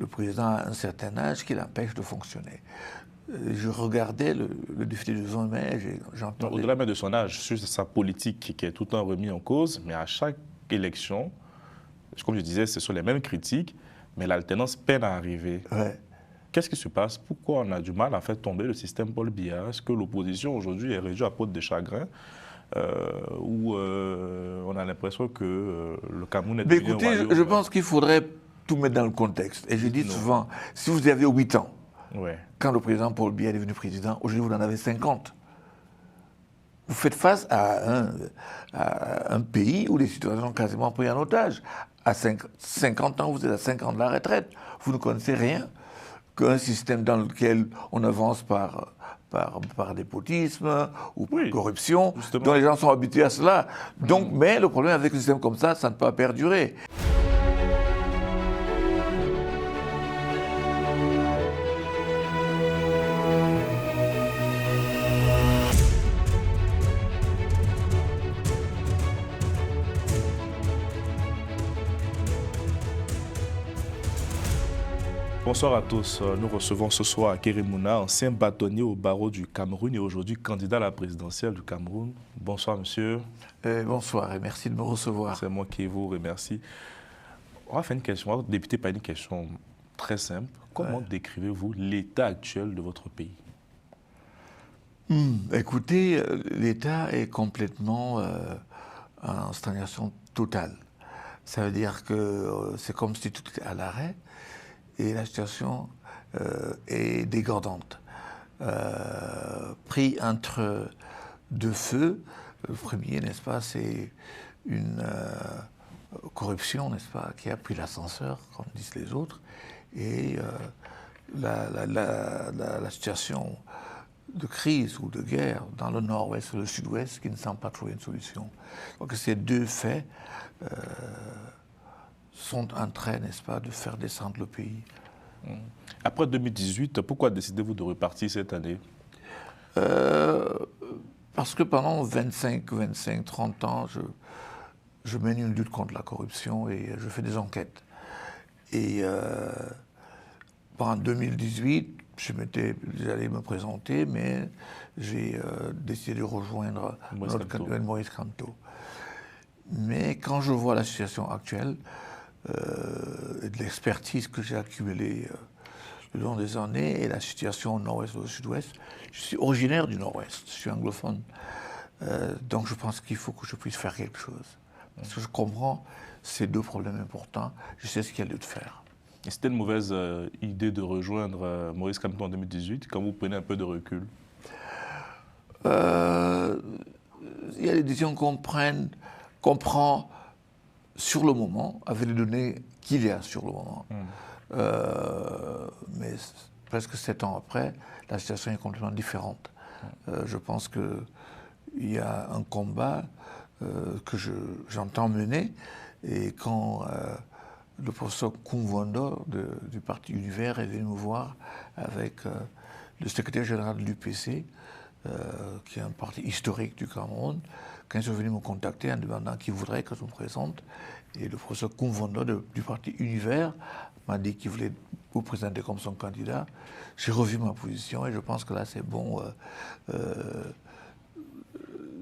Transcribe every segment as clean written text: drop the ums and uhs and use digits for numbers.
le président a un certain âge qui l'empêche de fonctionner. Je regardais le défilé du 20 mai, j'entendais... Au-delà même de son âge, sur sa politique qui est tout le temps remise en cause, mais à chaque élection, comme je disais, ce sont les mêmes critiques, mais l'alternance peine à arriver. Ouais. Qu'est-ce qui se passe? Pourquoi on a du mal à faire tomber le système Paul Biya? Est-ce que l'opposition aujourd'hui est réduite à peau de chagrin où on a l'impression que le Cameroun est devenu écoutez, un royaume? je pense qu'il faudrait tout mettre dans le contexte. Et je dis souvent, si vous aviez 8 ans, quand le président Paul Biya est devenu président, aujourd'hui vous en avez 50. Vous faites face à un pays où les citoyens sont quasiment pris en otage. À 50 ans, vous êtes à 5 ans de la retraite. Vous ne connaissez rien qu'un système dans lequel on avance par népotisme ou par corruption, justement. dont les gens sont habitués à cela. Donc, mais le problème avec un système comme ça ne peut pas perdurer. Bonsoir à tous. Nous recevons ce soir Kérim Mouna, ancien bâtonnier au barreau du Cameroun et aujourd'hui candidat à la présidentielle du Cameroun. Bonsoir monsieur. Bonsoir et merci de me recevoir. C'est moi qui vous remercie. On va faire une question, on va débuter par une question très simple. Comment décrivez-vous l'état actuel de votre pays? Écoutez, l'état est complètement en stagnation totale. Ça veut dire que c'est comme si tout était à l'arrêt. Et la situation est dégradante. Pris entre deux feux, le premier, n'est-ce pas, c'est une corruption, n'est-ce pas, qui a pris l'ascenseur, comme disent les autres, et la situation de crise ou de guerre dans le nord-ouest ou le sud-ouest qui ne semble pas trouver une solution. Donc ces deux faits sont en train, n'est-ce pas, de faire descendre le pays. Après 2018, pourquoi décidez-vous de repartir cette année? Parce que pendant 30 ans, je mène une lutte contre la corruption et je fais des enquêtes. Et en 2018, j'allais me présenter, mais j'ai décidé de rejoindre Maurice Kamto. Mais quand je vois la situation actuelle, et de l'expertise que j'ai accumulée le long des années et la situation au nord-ouest et au sud-ouest, je suis originaire du nord-ouest, je suis anglophone. Donc je pense qu'il faut que je puisse faire quelque chose. Parce que je comprends ces deux problèmes importants, je sais ce qu'il y a lieu de faire. Et c'était une mauvaise idée de rejoindre Maurice Kamto en 2018, quand vous prenez un peu de recul? Il y a des décisions qu'on prend sur le moment, avec les données qu'il y a sur le moment. Mais presque 7 ans après, la situation est complètement différente. Je pense qu'il y a un combat que j'entends mener, et quand le professeur Kumvondo du parti Univers est venu me voir avec le secrétaire général de l'UPC, qui est un parti historique du Cameroun, quand ils sont venus me contacter en demandant qu'ils voudraient que je me présente, et le professeur Kumvondo du parti Univers m'a dit qu'il voulait vous présenter comme son candidat, j'ai revu ma position et je pense que là c'est bon.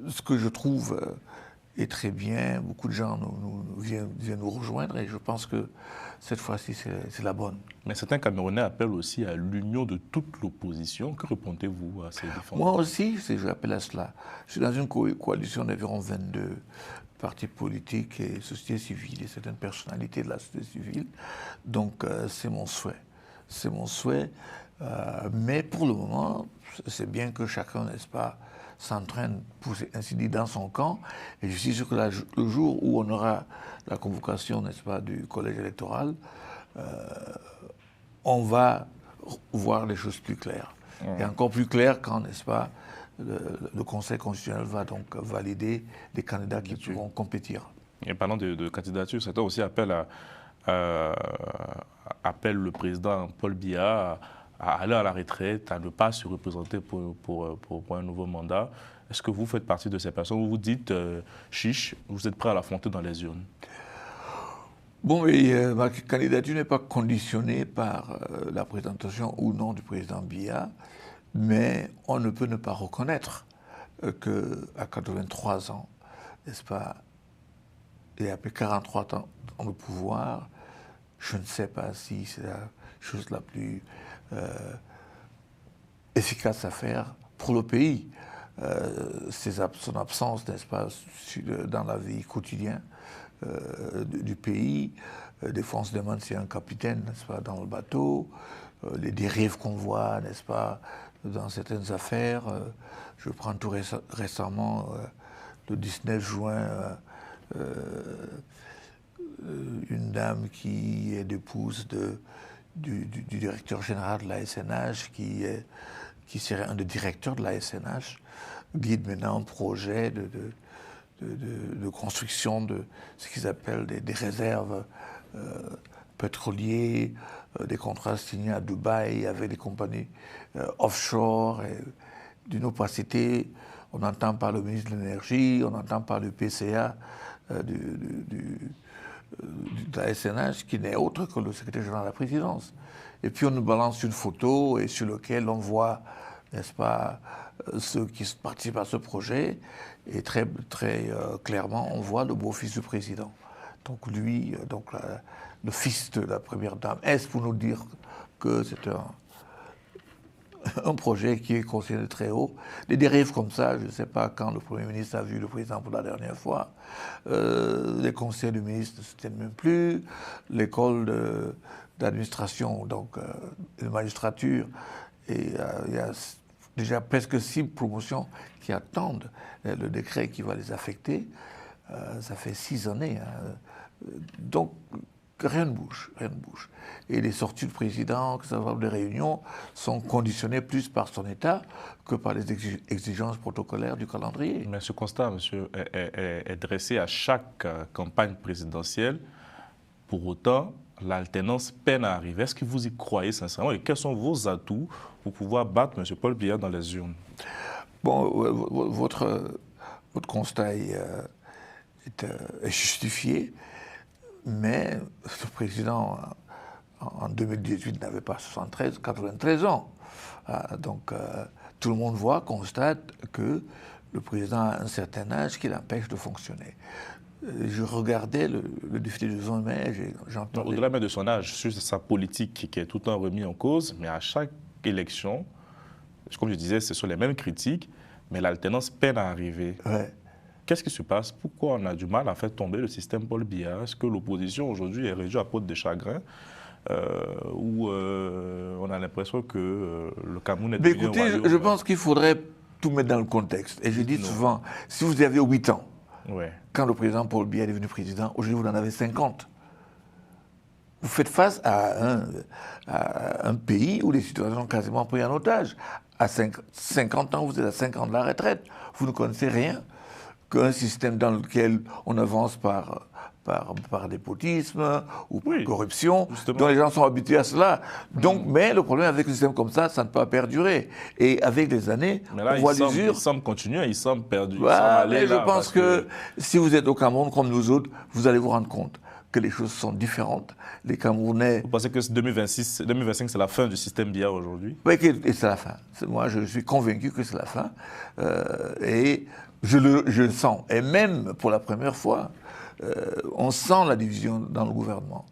Ce que je trouve est très bien, beaucoup de gens viennent nous rejoindre et je pense que cette fois-ci c'est la bonne. Mais certains Camerounais appellent aussi à l'union de toute l'opposition. Que répondez-vous à ces défenses? Moi aussi, j'appelle à cela. Je suis dans une coalition d'environ 22 partis politiques et sociétés civiles et certaines personnalités de la société civile. Donc c'est mon souhait. C'est mon souhait. Mais pour le moment, c'est bien que chacun, n'est-ce pas, s'entraîne, pour ainsi dire, dans son camp. Et je suis sûr que le jour où on aura la convocation, n'est-ce pas, du collège électoral, on va voir les choses plus claires. Et encore plus claires quand, n'est-ce pas, le Conseil constitutionnel va donc valider les candidats qui pourront compétir. Et parlant de candidature, certains aussi appellent le président Paul Biya à aller à la retraite, à ne pas se représenter pour un nouveau mandat. Est-ce que vous faites partie de ces personnes où vous dites, chiche, vous êtes prêt à l'affronter dans les urnes? Bon, et ma candidature n'est pas conditionnée par la présentation ou non du président Biya, mais on ne peut ne pas reconnaître qu'à 83 ans, n'est-ce pas, et après 43 ans dans le pouvoir, je ne sais pas si c'est la chose la plus efficace à faire pour le pays. Son absence, n'est-ce pas, dans la vie quotidienne du pays. Des fois, on se demande s'il y a un capitaine, n'est-ce pas, dans le bateau. Les dérives qu'on voit, n'est-ce pas, dans certaines affaires. Je prends tout récemment, le 19 juin, une dame qui est l'épouse du directeur général de la SNH, qui serait un des directeurs de la SNH, guide maintenant un projet de construction de ce qu'ils appellent des réserves pétrolières, des contrats signés à Dubaï avec des compagnies offshore, d'une opacité. On entend par le ministre de l'Énergie, on entend par le PCA de la SNH, qui n'est autre que le secrétaire général de la présidence. Et puis on nous balance une photo et sur laquelle on voit, n'est-ce pas, ceux qui participent à ce projet, et très clairement, on voit le beau-fils du président. Donc lui, le fils de la première dame, est-ce pour nous dire que c'est un projet qui est considéré très haut? Des dérives comme ça, je ne sais pas quand le Premier ministre a vu le président pour la dernière fois. Les conseils du ministre ne se tiennent même plus. L'école d'administration, donc de magistrature, et il y a déjà presque 6 promotions qui attendent le décret qui va les affecter. Ça fait 6 années. Donc, rien ne bouge, rien ne bouge. Et les sorties du président, que ce soit des réunions, sont conditionnées plus par son état que par les exigences protocolaires du calendrier. Mais ce constat, monsieur, est dressé à chaque campagne présidentielle. Pour autant, l'alternance peine à arriver. Est-ce que vous y croyez sincèrement? Et quels sont vos atouts pour pouvoir battre M. Paul Biya dans les urnes? Bon, votre constat est justifié, mais le président, en 2018, n'avait pas 93 ans. Donc, tout le monde constate que le président a un certain âge qui l'empêche de fonctionner. Je regardais le défilé du 20 mai, j'entendais... Au-delà même de son âge, sur sa politique qui est tout le temps remise en cause, mais à chaque élection, comme je disais, ce sont les mêmes critiques, mais l'alternance peine à arriver. Ouais. Qu'est-ce qui se passe? Pourquoi on a du mal à faire tomber le système Paul Biya? Est-ce que l'opposition aujourd'hui est réduite à peau de chagrin où on a l'impression que le Cameroun est devenu un royaume? Écoutez, je pense qu'il faudrait tout mettre dans le contexte. Et je dis souvent, si vous aviez 8 ans, quand le président Paul Biya est devenu président, aujourd'hui vous en avez 50. Vous faites face à un pays où les citoyens sont quasiment pris en otage. À 50 ans, vous êtes à 5 ans de la retraite. Vous ne connaissez rien qu'un système dans lequel on avance par népotisme ou par corruption, justement, dont les gens sont habitués à cela. Donc, mais le problème avec un système comme ça ne peut pas perdurer. Et avec les années, mais là, on voit l'usure. Il semble continuer, il semble perdu. Mais je pense que si vous êtes au Cameroun comme nous autres, vous allez vous rendre compte que les choses sont différentes. Les Camerounais... Vous pensez que 2025, c'est la fin du système Biya aujourd'hui? Oui, et c'est la fin. Moi, je suis convaincu que c'est la fin. Et je le sens. Et même pour la première fois, on sent la division dans le gouvernement.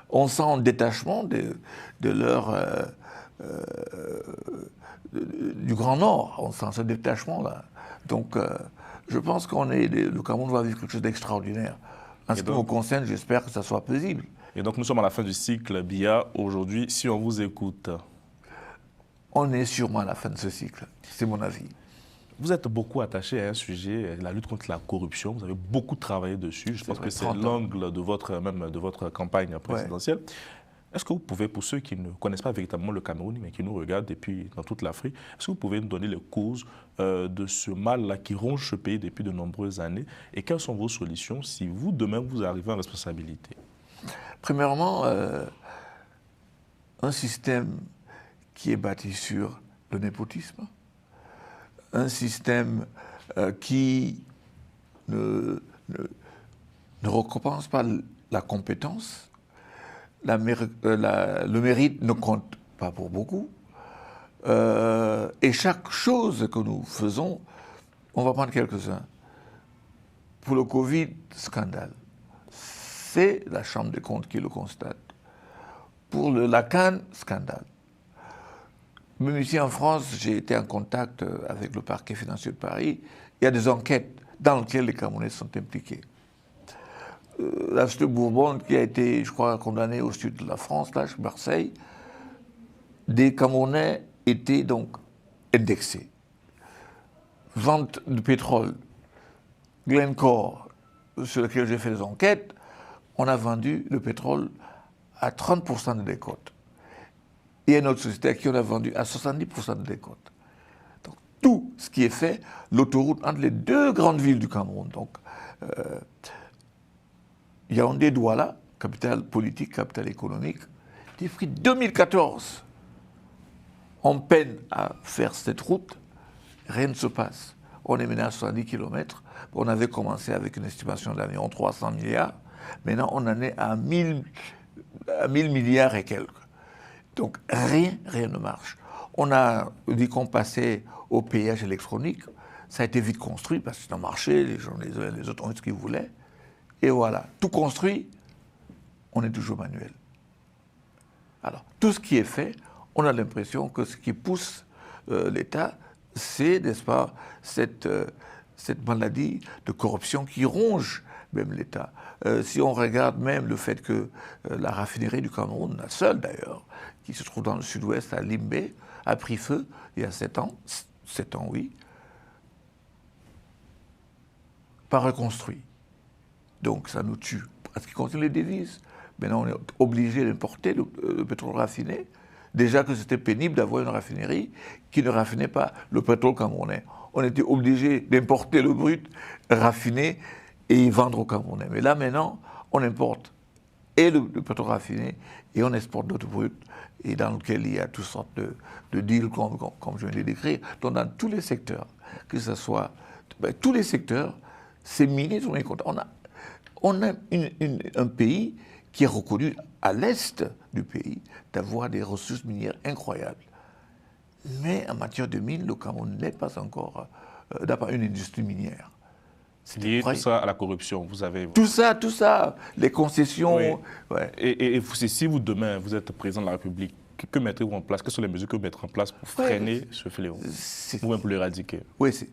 On sent un détachement du Grand Nord. On sent ce détachement-là. Donc, je pense le Cameroun va vivre quelque chose d'extraordinaire. En ce qui me concerne, j'espère que ça soit paisible. Et donc, nous sommes à la fin du cycle Biya. Aujourd'hui, si on vous écoute... On est sûrement à la fin de ce cycle. C'est mon avis. Vous êtes beaucoup attaché à un sujet, la lutte contre la corruption. Vous avez beaucoup travaillé dessus. Je pense que c'est l'angle de votre campagne présidentielle. Est-ce que vous pouvez, pour ceux qui ne connaissent pas véritablement le Cameroun, mais qui nous regardent depuis dans toute l'Afrique, est-ce que vous pouvez nous donner les causes de ce mal-là qui ronge ce pays depuis de nombreuses années? Et quelles sont vos solutions si vous, demain, vous arrivez en responsabilité? Premièrement, un système qui est bâti sur le népotisme, un système qui ne récompense pas la compétence, le mérite ne compte pas pour beaucoup. Et chaque chose que nous faisons, on va prendre quelques-uns. Pour le Covid, scandale. C'est la Chambre des comptes qui le constate. Pour la Cannes, scandale. Même ici en France, j'ai été en contact avec le parquet financier de Paris. Il y a des enquêtes dans lesquelles les Camerounais sont impliqués. La société Bourbon, qui a été, je crois, condamnée au sud de la France, là, chez Marseille, des Camerounais étaient donc indexés. Vente de pétrole, Glencore, sur lequel j'ai fait des enquêtes, on a vendu le pétrole à 30% de décote. Et une autre société à qui on a vendu à 70% de décote. Donc tout ce qui est fait, l'autoroute entre les deux grandes villes du Cameroun, donc Yaoundé, Douala, capitale politique, capitale économique, depuis 2014, on peine à faire cette route, rien ne se passe. On est maintenant à 70 km. On avait commencé avec une estimation d'environ 300 milliards. Maintenant, on en est à 1000 milliards et quelques. Donc, rien ne marche. On a dit qu'on passait au péage électronique. Ça a été vite construit parce que c'est un marché, les gens, les autres ont eu ce qu'ils voulaient. Et voilà, tout construit, on est toujours manuel. Alors, tout ce qui est fait, on a l'impression que ce qui pousse l'État, c'est, n'est-ce pas, cette maladie de corruption qui ronge même l'État. Si on regarde même le fait que la raffinerie du Cameroun, la seule d'ailleurs, qui se trouve dans le sud-ouest, à Limbé, a pris feu il y a 7 ans, 7 ans oui, pas reconstruit. Donc ça nous tue. En ce qui concerne les devises, maintenant on est obligé d'importer le pétrole raffiné. Déjà que c'était pénible d'avoir une raffinerie qui ne raffinait pas le pétrole camerounais. On était obligé d'importer le brut raffiné et y vendre aux Camerounais. Mais là maintenant, on importe et le pétrole raffiné et on exporte d'autres bruts et dans lequel il y a toutes sortes de deals comme je viens de décrire. Donc dans tous les secteurs, que ce soit tous les secteurs, ces miniers sont incontents. On a un pays qui est reconnu à l'est du pays d'avoir des ressources minières incroyables. Mais en matière de mines, le Cameroun n'est pas encore, n'a pas une industrie minière. C'est lié tout ça à la corruption, vous avez... Tout ça, les concessions... Oui. Ouais. Et si vous, demain, vous êtes président de la République, que mettrez-vous en place? Quelles sont les mesures que vous mettrez en place pour freiner ce fléau? Ou même pour l'éradiquer? Oui, c'est...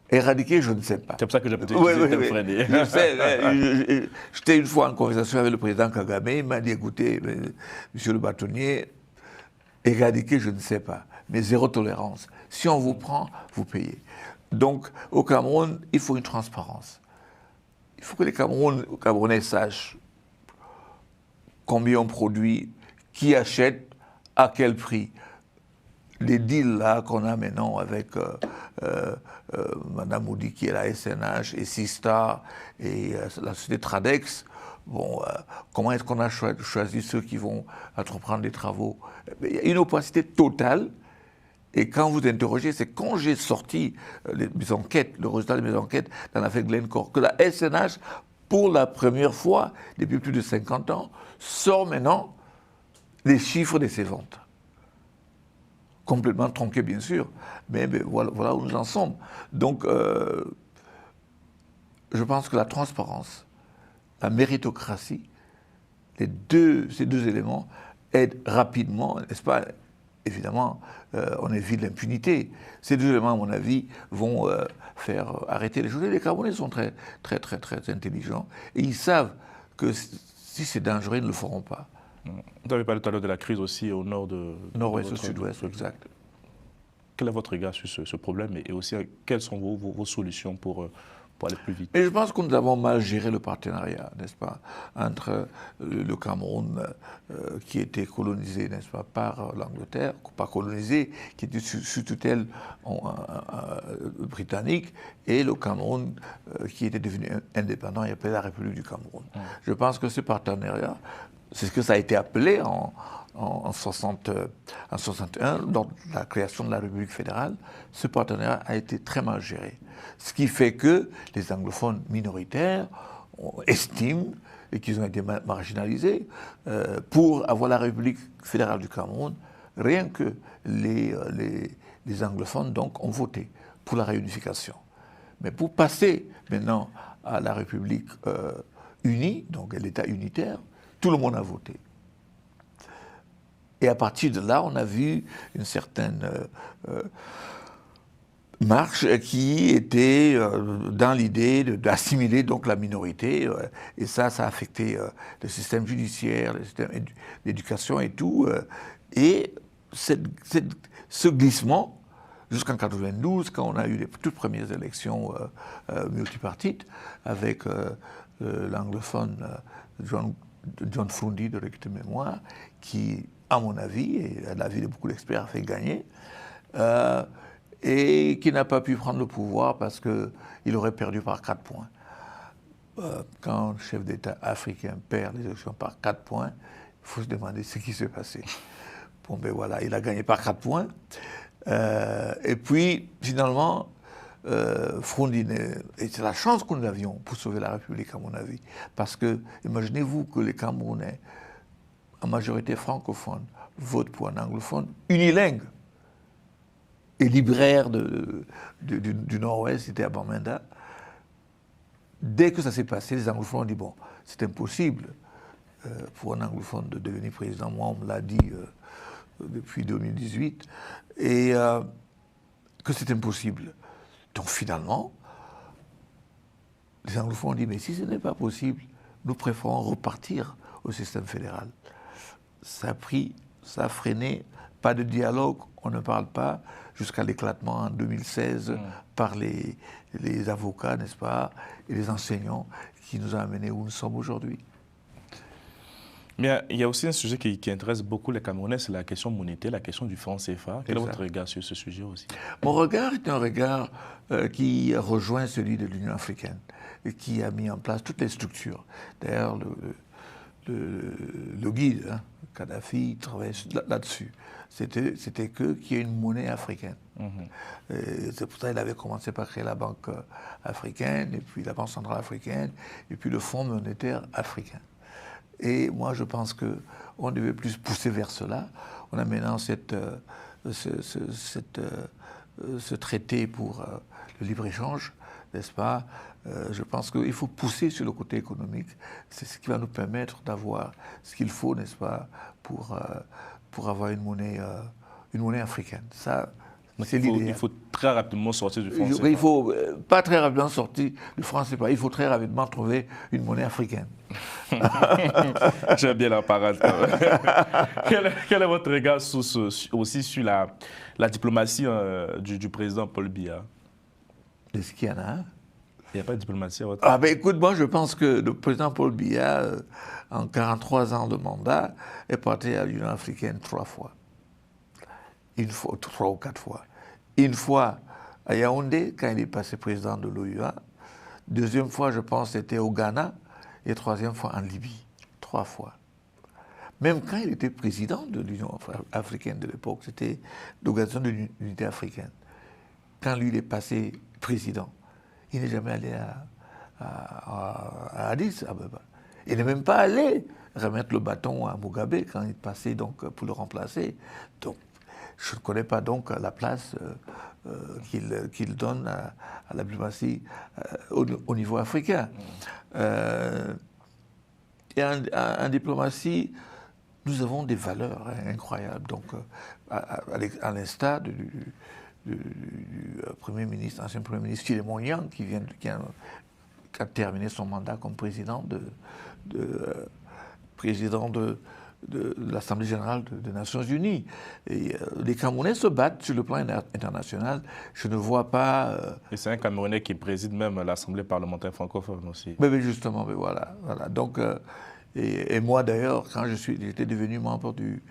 Éradiquer, je ne sais pas. C'est pour ça que j'ai peut-être freiner. Je sais, j'étais une fois en conversation avec le président Kagame, il m'a dit, écoutez, monsieur le bâtonnier, éradiquer, je ne sais pas, mais zéro tolérance. Si on vous prend, vous payez. Donc, au Cameroun, il faut une transparence. Il faut que les Camerounais sachent combien on produit, qui achète, à quel prix. Les deals là qu'on a maintenant avec Mme Moudi qui est la SNH et Sistar et la société Tradex, bon, comment est-ce qu'on a choisi ceux qui vont entreprendre des travaux? Il y a une opacité totale. Et quand vous interrogez, c'est quand j'ai sorti mes enquêtes, le résultat de mes enquêtes dans l'affaire Glencore, que la SNH, pour la première fois depuis plus de 50 ans, sort maintenant les chiffres de ses ventes. Complètement tronqués, bien sûr, mais voilà où nous en sommes. Donc, je pense que la transparence, la méritocratie, ces deux éléments aident rapidement, n'est-ce pas? Évidemment, on évite l'impunité. Ces deux éléments, à mon avis, vont faire arrêter les choses. Et les Camerounais sont très intelligents et ils savent que si c'est dangereux, ils ne le feront pas. Vous avez parlé tout à l'heure de la crise aussi au nord de... Nord-ouest, au sud-ouest, exact. Quel est votre regard sur ce problème et aussi quelles sont vos solutions pour aller plus vite? Et je pense que nous avons mal géré le partenariat, n'est-ce pas, entre le Cameroun qui était colonisé, n'est-ce pas, par l'Angleterre, pas colonisé, qui était sous tutelle britannique, et le Cameroun qui était devenu indépendant et appelé la République du Cameroun. Je pense que ce partenariat, c'est ce que ça a été appelé en 61, lors de la création de la République fédérale. Ce partenariat a été très mal géré. Ce qui fait que les anglophones minoritaires estiment et qu'ils ont été marginalisés, pour avoir la République fédérale du Cameroun, rien que les anglophones donc, ont voté pour la réunification. Mais pour passer maintenant à la République unie, donc à l'État unitaire, tout le monde a voté. Et à partir de là, on a vu une certaine marche qui était dans l'idée d'assimiler donc la minorité, et ça a affecté le système judiciaire, le système d'éducation et tout. Et ce glissement, jusqu'en 1992, quand on a eu les toutes premières élections multipartites, avec l'anglophone John Frundi de Recte Mémoire, qui, à mon avis, et à l'avis de beaucoup d'experts, a fait gagner, et qui n'a pas pu prendre le pouvoir parce qu'il aurait perdu par 4 points. Quand le chef d'État africain perd les élections par 4 points, il faut se demander ce qui s'est passé. Bon, ben voilà, il a gagné par 4 points. Et puis, finalement, Frundi, et c'est la chance que nous avions pour sauver la République, à mon avis. Parce que, imaginez-vous que les Camerounais, en majorité francophone, votent pour un anglophone unilingue. Et libraire du Nord-Ouest, c'était à Bamenda. Dès que ça s'est passé, les anglophones ont dit, bon, c'est impossible pour un anglophone de devenir président. Moi, on me l'a dit depuis 2018, et que c'est impossible. Donc finalement, les anglophones ont dit, mais si ce n'est pas possible, nous préférons repartir au système fédéral. Ça a freiné, pas de dialogue, on ne parle pas, jusqu'à l'éclatement en 2016 par les avocats, n'est-ce pas, et les enseignants qui nous ont amenés où nous sommes aujourd'hui. Mais il y a aussi un sujet qui intéresse beaucoup les Camerounais, c'est la question monétaire, la question du franc CFA. Quel est votre regard sur ce sujet aussi? Mon regard est un regard qui rejoint celui de l'Union africaine et qui a mis en place toutes les structures. D'ailleurs, le guide, hein, Kadhafi, travaillait là-dessus. C'était qu'il y ait une monnaie africaine. C'est pour ça qu'il avait commencé par créer la Banque africaine, et puis la Banque centrale africaine, et puis le Fonds monétaire africain. Et moi, je pense qu'on devait plus pousser vers cela. On a maintenant ce traité pour le libre-échange, n'est-ce pas? Je pense qu'il faut pousser sur le côté économique. C'est ce qui va nous permettre d'avoir ce qu'il faut, n'est-ce pas, pour avoir une monnaie africaine. Ça, il faut très rapidement sortir du franc CFA. Il faut pas très rapidement sortir du franc CFA. Il faut très rapidement trouver une monnaie africaine. J'aime bien la parade. Quel est votre regard aussi sur la diplomatie du président Paul Biya? Est-ce qu'il y en a un? Il n'y a pas de diplomatie à votre Ah ben écoute, moi je pense que le président Paul Biya, en 43 ans de mandat, est parti à l'Union africaine 3 fois. 3 ou 4 fois. Une fois à Yaoundé, quand il est passé président de l'OUA. Deuxième fois, je pense, c'était au Ghana. Et troisième fois en Libye. 3 fois. Même quand il était président de l'Union africaine de l'époque, c'était l'Organisation de l'Unité africaine. Quand lui, il est passé président, il n'est jamais allé à Addis Abeba. Il n'est même pas allé remettre le bâton à Mugabe quand il passait donc, pour le remplacer. Donc, je ne connais pas donc la place qu'il donne à la diplomatie au niveau africain. Et en diplomatie, nous avons des valeurs incroyables. Donc, à l'instar du Premier ministre, ancien Premier ministre Philémon Yang, qui a terminé son mandat comme président de l'Assemblée générale des Nations unies. Et les Camerounais se battent sur le plan international. Je ne vois pas... Et c'est un Camerounais qui préside même l'Assemblée parlementaire francophone aussi. Mais justement, mais voilà. Donc, et moi d'ailleurs, quand j'étais devenu membre du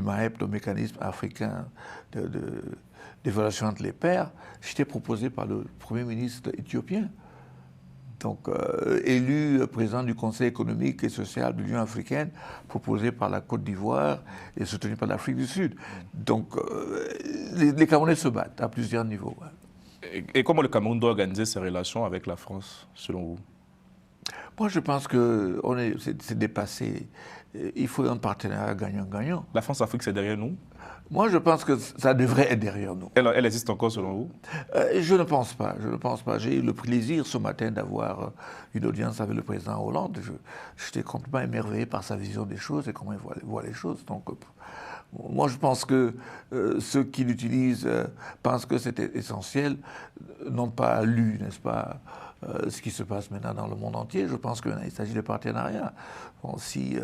MAEP, le mécanisme africain d'évaluation entre les pairs, j'étais proposé par le Premier ministre éthiopien. Donc, élu président du Conseil économique et social de l'Union africaine, proposé par la Côte d'Ivoire et soutenu par l'Afrique du Sud. Donc, les Camerounais se battent à plusieurs niveaux. Et comment le Cameroun doit organiser ses relations avec la France, selon vous? Moi, je pense que c'est dépassé. Il faut un partenariat gagnant-gagnant. La France-Afrique, c'est derrière nous? Moi, je pense que ça devrait être derrière nous. Elle existe encore selon vous? Je ne pense pas. Je ne pense pas. J'ai eu le plaisir ce matin d'avoir une audience avec le président Hollande. J'étais complètement émerveillé par sa vision des choses et comment il voit les choses. Donc, moi, je pense que ceux qui l'utilisent pensent que c'est essentiel, n'ont pas lu, n'est-ce pas, ce qui se passe maintenant dans le monde entier. Je pense qu'il s'agit de partenariats. Bon, si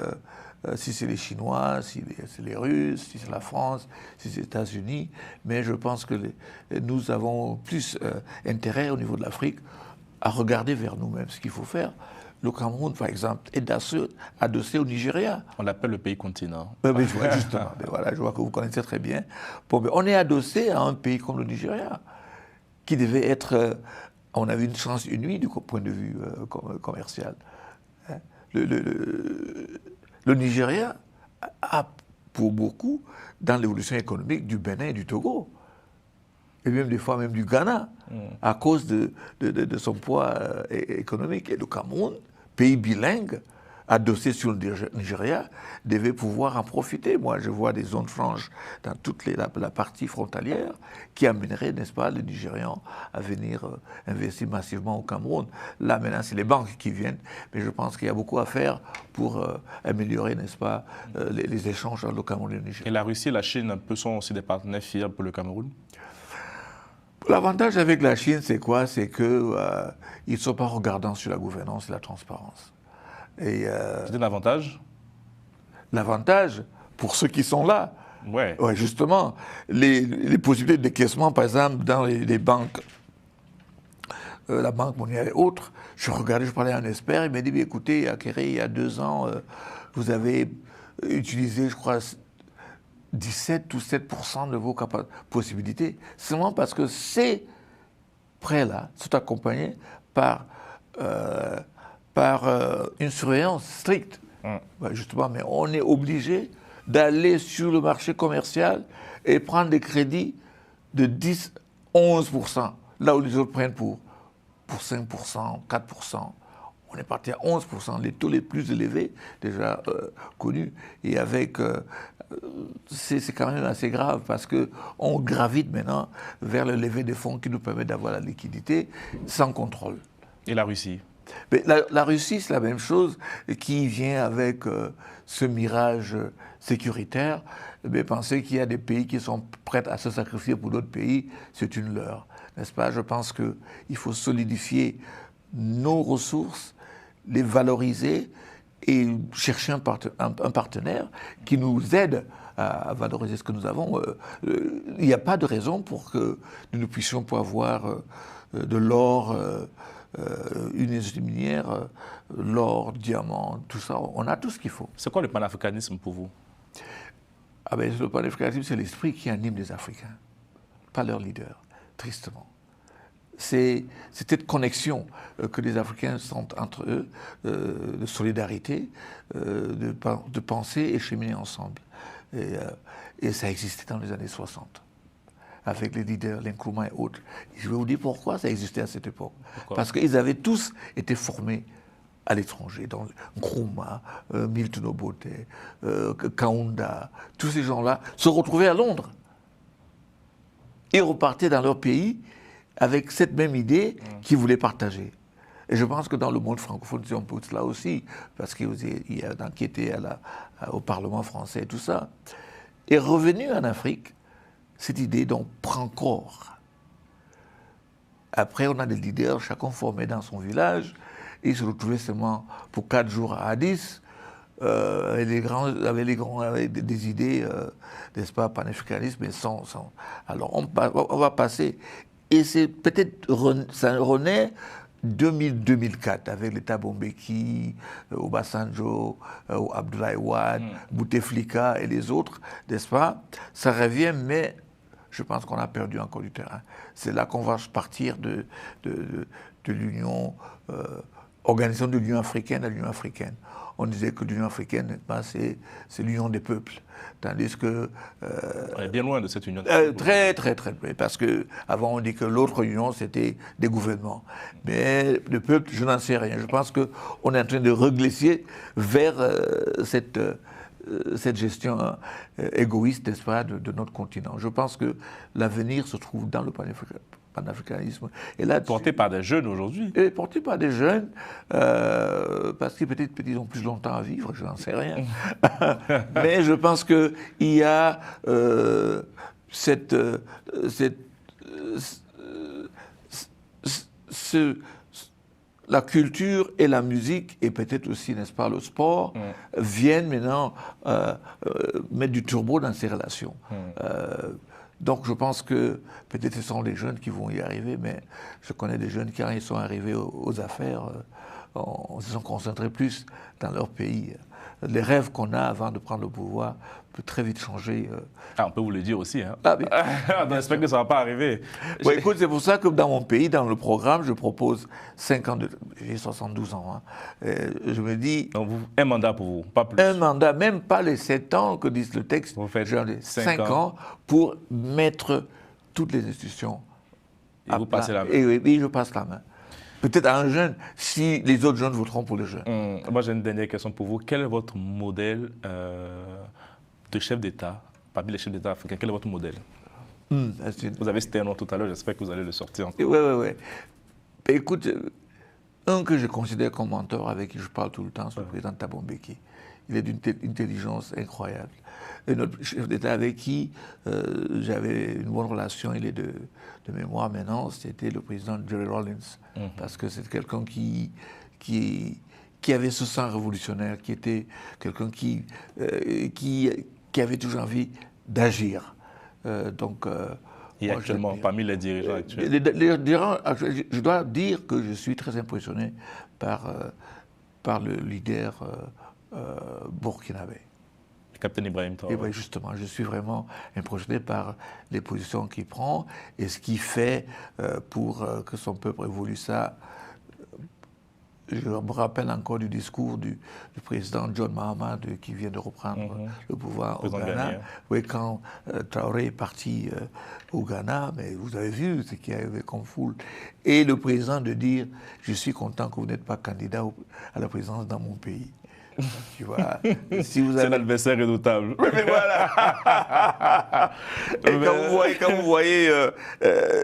c'est les Chinois, si c'est les Russes, si c'est la France, si c'est les États-Unis, mais je pense que nous avons plus intérêt au niveau de l'Afrique à regarder vers nous-mêmes ce qu'il faut faire. Le Cameroun, par exemple, est adossé au Nigeria. On l'appelle le pays continent. Mais je vois justement, mais voilà, je vois que vous connaissez très bien. Bon, mais on est adossé à un pays comme le Nigeria, qui devait être... on avait une chance inouïe du point de vue commercial. Hein? Le Nigeria a, pour beaucoup, dans l'évolution économique du Bénin et du Togo, et même des fois même du Ghana, à cause de son poids économique. Et le Cameroun, pays bilingue, adossé sur le Nigeria, devait pouvoir en profiter. Moi, je vois des zones franches dans toute la partie frontalière qui amèneraient, n'est-ce pas, les Nigérians à venir investir massivement au Cameroun. Là, maintenant, c'est les banques qui viennent, mais je pense qu'il y a beaucoup à faire pour améliorer, n'est-ce pas, les échanges entre le Cameroun et le Nigeria. Et la Russie et la Chine sont aussi des partenaires fiables pour le Cameroun? L'avantage avec la Chine, c'est quoi? C'est qu'ils ne sont pas regardants sur la gouvernance et la transparence. C'est un avantage? L'avantage, pour ceux qui sont là, ouais, justement, les possibilités de décaissement, par exemple, dans les banques, la Banque mondiale et autres, je parlais à un expert, il m'a dit, écoutez, à Kéré, il y a 2 ans, vous avez utilisé, je crois, 17 ou 7% de vos possibilités, seulement parce que ces prêts-là sont accompagnés par une surveillance stricte. Justement, mais on est obligé d'aller sur le marché commercial et prendre des crédits de 10, 11%, là où les autres prennent pour 5%, 4%. On est parti à 11%, les taux les plus élevés déjà connus. Et avec, c'est quand même assez grave parce qu'on gravite maintenant vers le lever des fonds qui nous permet d'avoir la liquidité sans contrôle. Et la Russie? Mais la Russie, c'est la même chose qui vient avec ce mirage sécuritaire. Mais penser qu'il y a des pays qui sont prêts à se sacrifier pour d'autres pays, c'est une leurre, n'est-ce pas? Je pense qu'il faut solidifier nos ressources, les valoriser et chercher un partenaire qui nous aide à valoriser ce que nous avons. Il n'y a pas de raison pour que nous ne puissions pas avoir de l'or, une énergie minière, l'or, diamant, tout ça. On a tout ce qu'il faut. C'est quoi le panafricanisme pour vous? Le panafricanisme, c'est l'esprit qui anime les Africains, pas leur leader, tristement. C'est cette connexion que les Africains sont entre eux, de solidarité, de penser et cheminer ensemble. Et ça existait dans les années 60, avec les leaders, Nkrumah et autres. Je vais vous dire pourquoi ça existait à cette époque. Pourquoi? Parce qu'ils avaient tous été formés à l'étranger, dans Nkrumah, Milton Obote, Kaunda, tous ces gens-là se retrouvaient à Londres et repartaient dans leur pays avec cette même idée qu'ils voulaient partager. Et je pense que dans le monde francophone, c'est un peu cela aussi, parce qu'il y a qui était au Parlement français et tout ça. Et revenu en Afrique, cette idée donc prend corps. Après, on a des leaders, chacun formé dans son village, et ils se retrouvaient seulement pour 4 jours à Addis, avec des idées, n'est-ce pas, panafricanisme, mais sans. Alors, on va passer. Et c'est peut-être, ça renaît 2004 avec l'État Bombeki, Obasanjo, Abdoulaye Wade, Bouteflika et les autres, n'est-ce pas? Ça revient, mais je pense qu'on a perdu encore du terrain. C'est là qu'on va partir de l'union organisation de l'Union africaine à l'Union africaine. On disait que l'Union africaine, c'est l'union des peuples. Tandis que... on est bien loin de cette union. Très, très, très loin. Parce qu'avant, on dit que l'autre union, c'était des gouvernements. Mais le peuple, je n'en sais rien. Je pense qu'on est en train de reglisser vers cette gestion égoïste, n'est-ce pas, de notre continent. Je pense que l'avenir se trouve dans le panafricanisme. Et là, porté par des jeunes aujourd'hui. Porté par des jeunes, parce que peut-être ils ont plus longtemps à vivre, je n'en sais rien. Mais je pense qu'il y a la culture et la musique, et peut-être aussi, n'est-ce pas, le sport, viennent maintenant mettre du turbo dans ces relations. Donc je pense que peut-être ce sont les jeunes qui vont y arriver, mais je connais des jeunes qui, quand ils sont arrivés aux affaires, se sont concentrés plus dans leur pays. Les rêves qu'on a avant de prendre le pouvoir peuvent très vite changer. On peut vous le dire aussi. Hein. On espère que ça ne va pas arriver. Ouais, écoute, c'est pour ça que dans mon pays, dans le programme, je propose 5 ans j'ai 72 ans. Hein. Je me dis... Donc un mandat pour vous, pas plus. Un mandat, même pas les 7 ans que dit le texte. Vous faites 5 ans pour mettre toutes les institutions. Et vous passez la main. Et oui, je passe la main. Peut-être à un jeune, si les autres jeunes voteront pour les jeunes. Moi, j'ai une dernière question pour vous. Quel est votre modèle de chef d'État, parmi les chefs d'État africains? Quel est votre modèle? Vous avez cité un nom tout à l'heure, j'espère que vous allez le sortir. Oui. Écoute, un que je considère comme mentor, avec qui je parle tout le temps, c'est le président Thabo Mbeki. Il est d'une intelligence incroyable. Et notre chef d'État avec qui j'avais une bonne relation, il est de mémoire maintenant, c'était le président Jerry Rawlings. Parce que c'est quelqu'un qui avait ce sang révolutionnaire, qui était quelqu'un qui avait toujours envie d'agir. Et actuellement, parmi les dirigeants actuels? Les dirigeants actuels, je dois dire que je suis très impressionné par le leader burkinabé. Capitaine Ibrahim Traoré. Et oui, justement, je suis vraiment impressionné par les positions qu'il prend et ce qu'il fait pour que son peuple évolue. Ça, je me rappelle encore du discours du président John Mahama qui vient de reprendre le pouvoir au Ghana. Oui, quand Traoré est parti au Ghana, mais vous avez vu ce qui est arrivé comme foule. Et le président de dire « Je suis content que vous n'êtes pas candidat à la présidence dans mon pays ». Tu vois, si vous avez... C'est l'adversaire redoutable. Oui, mais voilà. Et quand vous voyez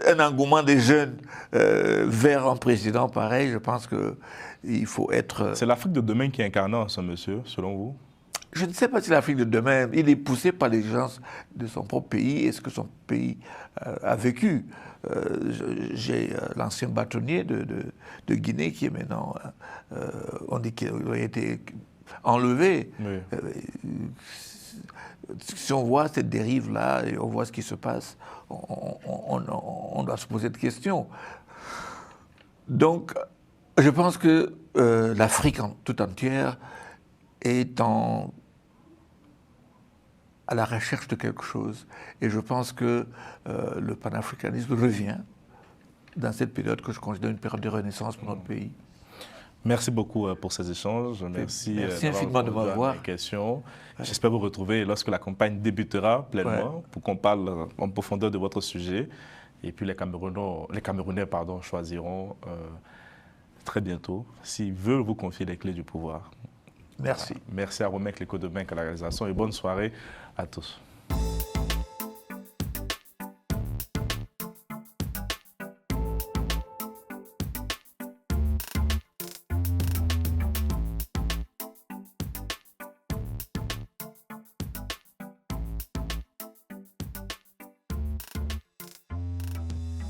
un engouement des jeunes vers un président pareil, je pense qu'il faut être... C'est l'Afrique de demain qui est incarnant, ce monsieur, selon vous? Je ne sais pas si l'Afrique de demain, il est poussé par l'exigence de son propre pays et ce que son pays a vécu. J'ai l'ancien bâtonnier de Guinée qui est maintenant, on dit qu'il a été enlevé. Oui. Si on voit cette dérive-là et on voit ce qui se passe, on doit se poser des questions. Donc, je pense que l'Afrique tout entière est à la recherche de quelque chose. Et je pense que le panafricanisme revient dans cette période que je considère une période de renaissance pour notre pays. Merci beaucoup pour ces échanges. Merci infiniment de m'avoir. J'espère vous retrouver lorsque la campagne débutera pleinement pour qu'on parle en profondeur de votre sujet. Et puis les Camerounais choisiront très bientôt s'ils veulent vous confier les clés du pouvoir. Merci. Merci à Romain Cléco de Benck à la réalisation et bonne soirée à tous.